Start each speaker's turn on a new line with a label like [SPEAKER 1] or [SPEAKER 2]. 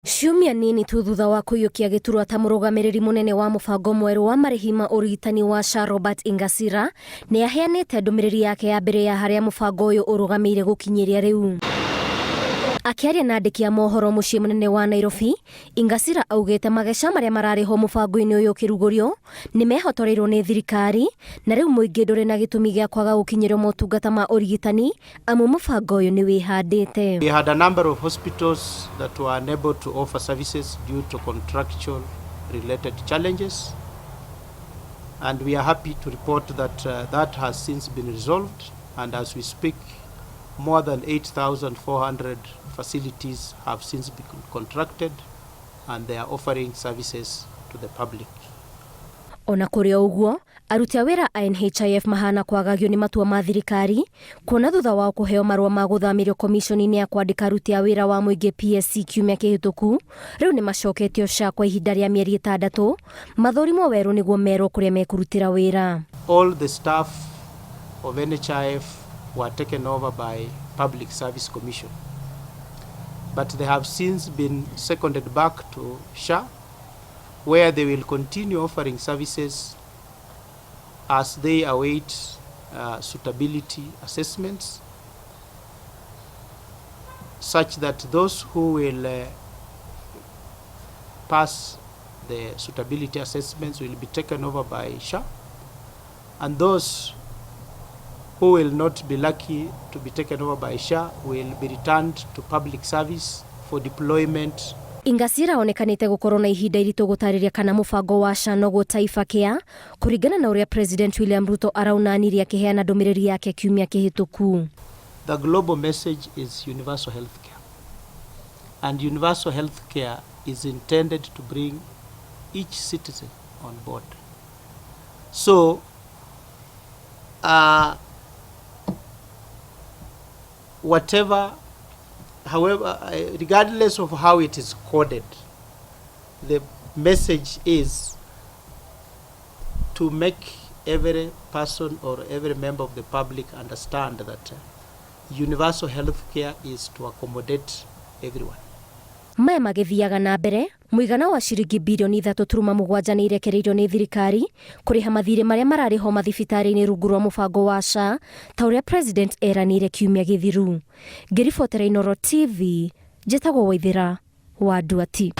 [SPEAKER 1] Ciumia nini tu thutha wa kũiyũkia gĩturwa ta mũrũgamĩrĩri mũnene wa mũbango mwerũ wa marĩhi ma ũrigitani wa SHA Robert Ingasira nĩ aheanĩte ndũmĩrĩri yake ya mbere ya harĩa mũbango ũyũ ũrũgamĩire gũkinyĩria rĩu. Akĩaria na andĩki a mohoro mũciĩ mũnene wa Nairobi, Ingasira augĩte mageca marĩa mararĩho mũbango-inĩ ũyũ kĩrugũrio nĩ mehotoreirwo nĩ thirikari na rĩu mũingĩ ndũrĩ na gĩtũmi gĩa kwaga gũkinyĩrwo motungata ma ũrigitani amu mũbango ũyũ nĩ wĩhandĩte.
[SPEAKER 2] We had a number of hospitals that were unable to offer services due to contractual related challenges, and we are happy to report that that has since been resolved, and as we speak more than 8,400 facilities have since been contracted and they are offering services to the public.
[SPEAKER 1] Ona kũrĩ ũguo, aruti a wĩra a NHIF mahana kwagagio nĩ matua ma thirikari kuona thutha wa kũheo marũa ma gũthamĩrio komishoni-inĩ ya kwandĩka aruti a wĩra wa mũingĩ PSC kiumia kĩhĩtũku, rĩu nĩ macoketio SHA kwa ihinda rĩa mĩeri 6 mathũrimwo werũ nĩguo merwo kũrĩa mekũrutĩra wĩra.
[SPEAKER 2] All the staff of NHIF were taken over by Public Service Commission, but they have since been seconded back to SHA, where they will continue offering services as they await suitability assessments, such that those who will pass the suitability assessments will be taken over by SHA, and those who will not be lucky to be taken over by SHA will be returned to public service for deployment.
[SPEAKER 1] Ingasira onekanĩte gũkorwo na ihinda iritũ gũtarĩria kana mũbango wa SHA no Taifa Care kũringana na ũrĩa President William Ruto araunanirie akĩheana ndũmĩrĩri yake kiumia kĩhĩtũku.
[SPEAKER 2] The global message is universal health care, and universal health care is intended to bring each citizen on board. So however, regardless of how it is coded, the message is to make every person or every member of the public understand that universal health care is to accommodate everyone.
[SPEAKER 1] Maya magĩthiaga na mbere, mũigana wa ciringi birioni 3.7 nĩ irekereirio nĩ thirikari kũrĩha mathirĩ marĩa mararĩho mathibitarĩ-inĩ rungu rwa mũbango wa SHA ta ũrĩa President eranĩire kiumia gĩthiru. Ngĩribotera Inooro TV, njĩtagwo Waithĩra wa Nduati.